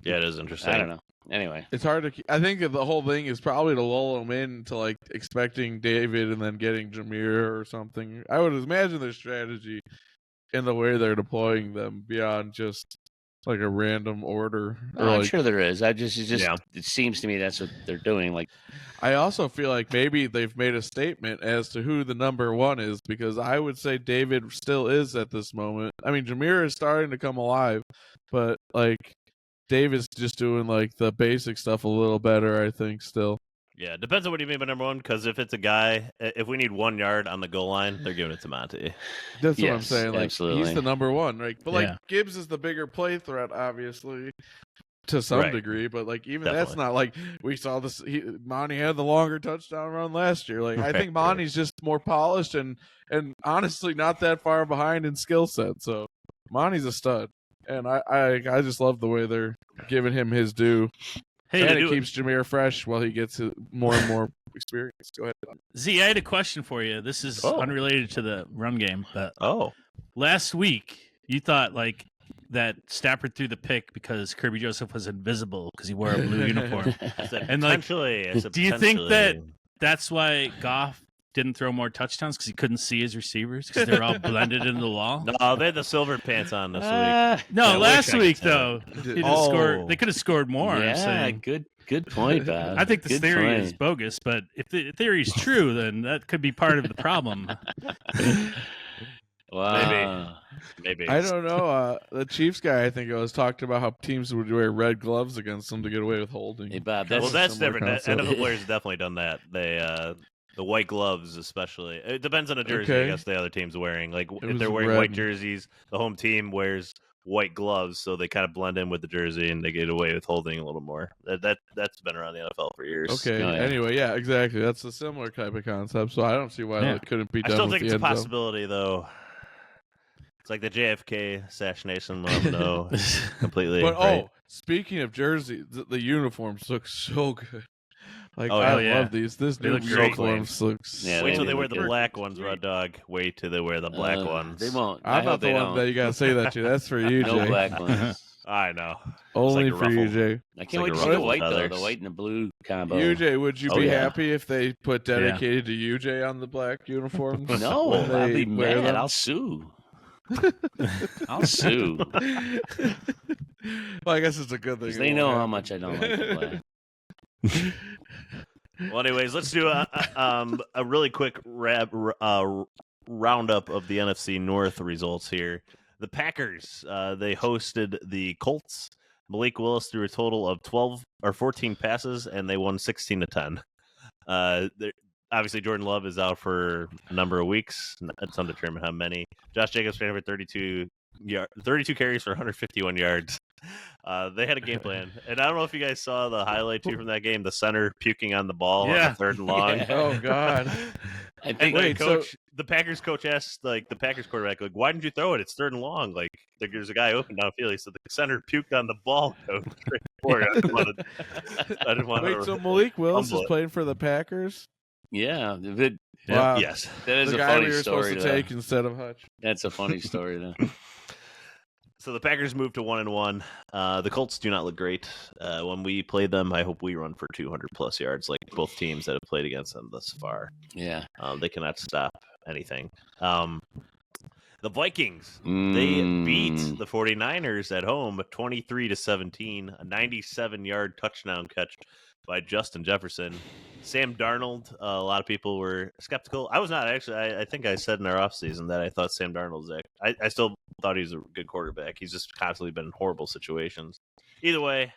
Yeah, it is interesting. I don't know. Anyway, it's hard to. I think the whole thing is probably to lull them into expecting David and then getting Jameer or something. I would imagine their strategy in the way they're deploying them beyond just like a random order. Oh, I'm sure there is. It seems to me that's what they're doing. Like, I also feel like maybe they've made a statement as to who the number one is, because I would say David still is at this moment. I mean, Jameer is starting to come alive, but like David's just doing like the basic stuff a little better, I think, still. Yeah, depends on what you mean by number one, because if it's a guy, if we need 1 yard on the goal line, they're giving it to Monty. That's what I'm saying. Like, absolutely. he's the number one, right? But like Gibbs is the bigger play threat, obviously, to some degree. But like even that's not like we saw this. Monty had the longer touchdown run last year. Like I think Monty's just more polished and honestly not that far behind in skill set. So Monty's a stud, and I just love the way they're giving him his due. Hey, and it keeps Jameer fresh while he gets more and more experience. Go ahead. Z, I had a question for you. This is unrelated to the run game, but last week you thought like that Stafford threw the pick because Kirby Joseph was invisible because he wore a blue uniform. And like, do you think that's why Goff didn't throw more touchdowns because he couldn't see his receivers because they're all blended into the wall? No, they had the silver pants on this week. No, last week though, they could have scored more. Yeah, good point, Bob. I think the theory is bogus, but if the theory is true, then that could be part of the problem. Wow. Maybe. I don't know. The Chiefs guy, I think it was, talked about how teams would wear red gloves against them to get away with holding. Hey, Bob, that's different. NFL players have definitely done that. They the white gloves, especially. It depends on the jersey. I guess the other team's wearing. Like if they're wearing white jerseys, the home team wears white gloves, so they kind of blend in with the jersey and they get away with holding a little more. That's been around the NFL for years. Okay. Anyway, yeah, exactly. That's a similar type of concept. So I don't see why it couldn't be done. I still with think the it's a end zone. possibility, though. It's like the JFK assassination. No, completely. But speaking of jersey, the uniforms look so good. Like I love these. This new uniforms looks. Yeah, wait till they wear the black ones, Red Dog. Wait till they wear the black ones. They won't. I'm not the one that you gotta say that to. That's for you, Jay. No black ones. I know. Only for you, Jay. I can't wait to see the white though. The white and the blue combo. UJ, would you be happy if they put dedicated to UJ on the black uniforms? No, I'll be mad. I'll sue. I'll sue. Well, I guess it's a good thing. They know how much I don't like the black. Well, anyways, let's do a really quick roundup of the NFC North results here. The Packers, they hosted the Colts. Malik Willis threw a total of 14 passes, and they won 16-10. Obviously, Jordan Love is out for a number of weeks. It's undetermined how many. Josh Jacobs ran for 32 carries for 151 yards. They had a game plan, and I don't know if you guys saw the highlight too from that game. The center puking on the ball on the 3rd and long. Oh God! I think the Packers coach asked the Packers quarterback, like, "Why didn't you throw it? It's 3rd and long. Like there's a guy open downfield." He said the center puked on the ball. Coach. I didn't want to. Wait, so Malik Willis is playing for the Packers? Yeah. Wow. Yes. That is the a guy funny we were story. Supposed to take instead of Hutch. That's a funny story, though. So the Packers moved to 1-1. The Colts do not look great. When we play them, I hope we run for 200-plus yards like both teams that have played against them thus far. Yeah. They cannot stop anything. The Vikings, they beat the 49ers at home 23-17, a 97-yard touchdown catch by Justin Jefferson. Sam Darnold, a lot of people were skeptical. I was not, actually. I think I said in our offseason that I thought Sam Darnold was I still thought he was a good quarterback. He's just constantly been in horrible situations. Either way,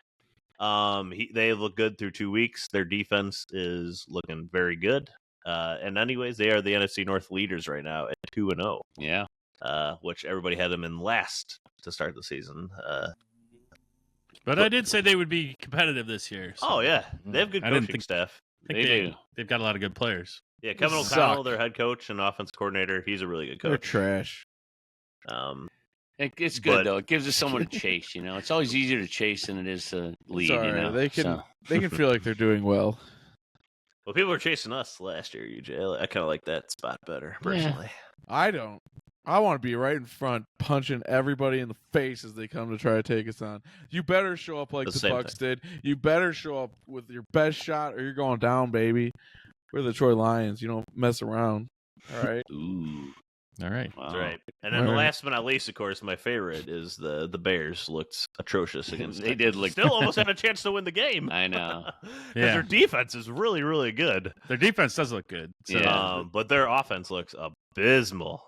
they look good through 2 weeks. Their defense is looking very good. And anyways, they are the NFC North leaders right now at 2-0. Yeah. Which everybody had them in last to start the season. But I did say they would be competitive this year. So. Oh, yeah. They have good coaching staff. They do. They've got a lot of good players. Yeah, Kevin O'Connell, their head coach and offense coordinator, he's a really good coach. They're trash. It's good, though. It gives us someone to chase, you know. It's always easier to chase than it is to lead, you know. They can feel like they're doing well. Well, people were chasing us last year, UJ. I kind of like that spot better, personally. Yeah. I don't. I want to be right in front, punching everybody in the face as they come to try to take us on. You better show up like the Bucs did. You better show up with your best shot, or you're going down, baby. We're the Troy Lions. You don't mess around. All right. Ooh. All right. Wow. That's right. And then All right. last but not least, of course, my favorite is the Bears looked atrocious against. They did look still almost had a chance to win the game. I know. Because Yeah. their defense is really, really good. Their defense does look good. So. Yeah. But their offense looks abysmal.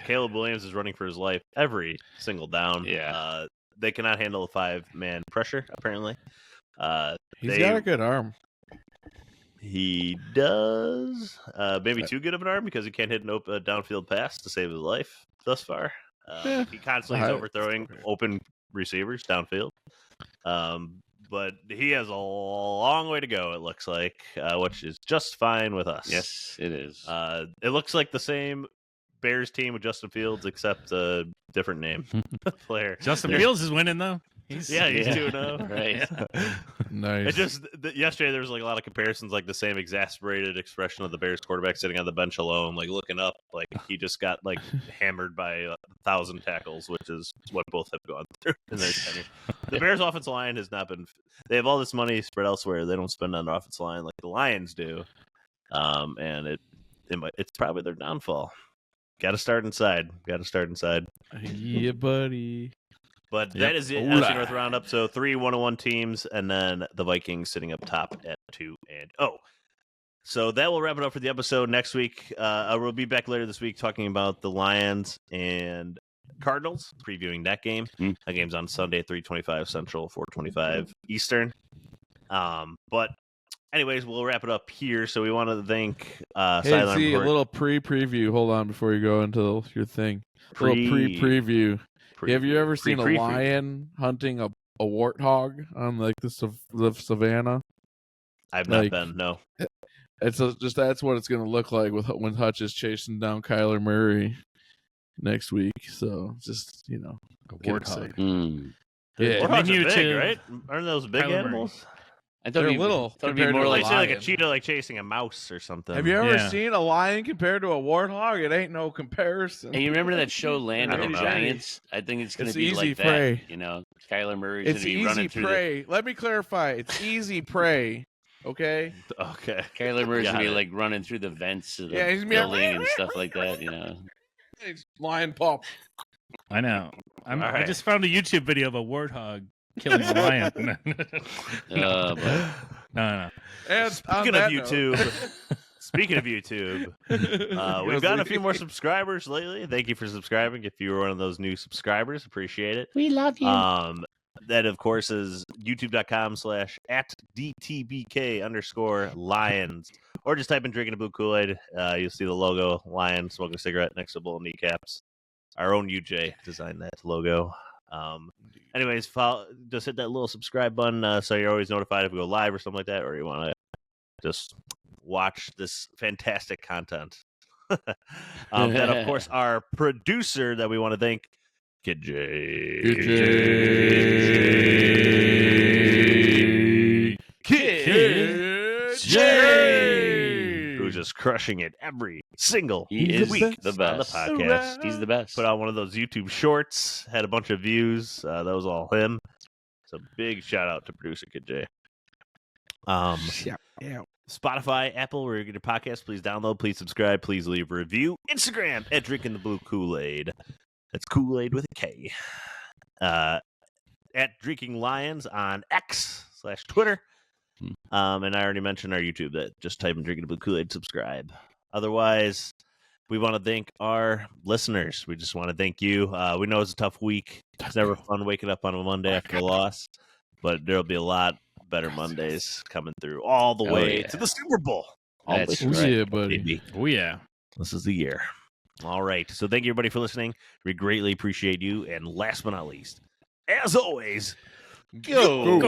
Caleb Williams is running for his life every single down. Yeah. They cannot handle a 5-man pressure, apparently. He's got a good arm. He does. Maybe too good of an arm because he can't hit a downfield pass to save his life thus far. He constantly is overthrowing open receivers downfield. But he has a long way to go, it looks like, which is just fine with us. Yes, it is. It looks like the same Bears team with Justin Fields, except a different name player. Justin Fields is winning, though. He's 2-0. Right. Nice. It just yesterday there was like a lot of comparisons, like the same exasperated expression of the Bears quarterback sitting on the bench alone, like looking up, like he just got like hammered by 1,000 tackles, which is what both have gone through in their tenure. The Bears' offensive line has not been. They have all this money spread elsewhere. They don't spend on the offensive line like the Lions do, and it's probably their downfall. Got to start inside. Yeah, buddy. But that is it. Hola. NFC North Roundup. So 3 1-1 teams, and then the Vikings sitting up top at 2-0. So that will wrap it up for the episode. Next week, we'll be back later this week talking about the Lions and Cardinals, previewing that game. That game's on Sunday at 3:25 Central, 4:25 Eastern. But anyways, we'll wrap it up here. So we want to thank Hey, see, a little preview. Hold on before you go into your thing. A little preview. Have you ever seen a lion hunting a warthog on like the savannah? I've not been. No. It's just that's what it's going to look like when Hutch is chasing down Kyler Murray next week. So just a warthog. Yeah, Warthogs are big, right? Aren't those big Kyler animals? I thought they're little. Thought it'd be compared more to like Like a cheetah, like chasing a mouse or something. Have you ever Yeah. seen a lion compared to a warthog? It ain't no comparison. And you remember that show Land I of the don't know. Giants? I think it's going It's to be easy like prey. that. You know, Kyler Murray's It's going to be easy running through prey. Let me clarify. It's easy prey. Okay. Okay. Kyler Murray's Got going to be it. like running through the vents of the Yeah, he's gonna be like, building and stuff like that. You know. It's lion pup. I know. All I right. just found a YouTube video of a warthog killing a lion. But No. And Speaking of YouTube, we've gotten a few more subscribers lately. Thank you for subscribing. If you were one of those new subscribers, appreciate it. we love you. That, of course, is youtube.com/@DTBK_Lions. Or just type in drinking a Blue Kool-Aid. You'll see the logo, lion smoking a cigarette next to bull kneecaps. Our own UJ designed that logo. Anyways, just hit that little subscribe button so you're always notified if we go live or something like that, or you want to just watch this fantastic content. Then, of course, our producer that we want to thank, Kid J. Kid J. Who's just crushing it every single He is week the on the best. podcast. He's the best. Put out one of those YouTube shorts, had a bunch of views. That was all him. So big shout out to producer Kid J. Spotify, Apple, where you get your podcast, please download, please subscribe, please leave a review. Instagram at Drinking the Blue Kool-Aid. That's Kool-Aid with a K. At Drinking Lions on X/Twitter. And I already mentioned our YouTube, that just type in Drinking the Blue Kool-Aid, subscribe. Otherwise, we want to thank our listeners. We just want to thank you. We know it's a tough week. It's never fun waking up on a Monday after a loss, but there'll be a lot better Mondays coming through all the way to the Super Bowl. All the way That's through. right. Yeah, buddy. Baby. Oh yeah. This is the year. All right. So thank you, everybody, for listening. We greatly appreciate you. And last but not least, as always, go.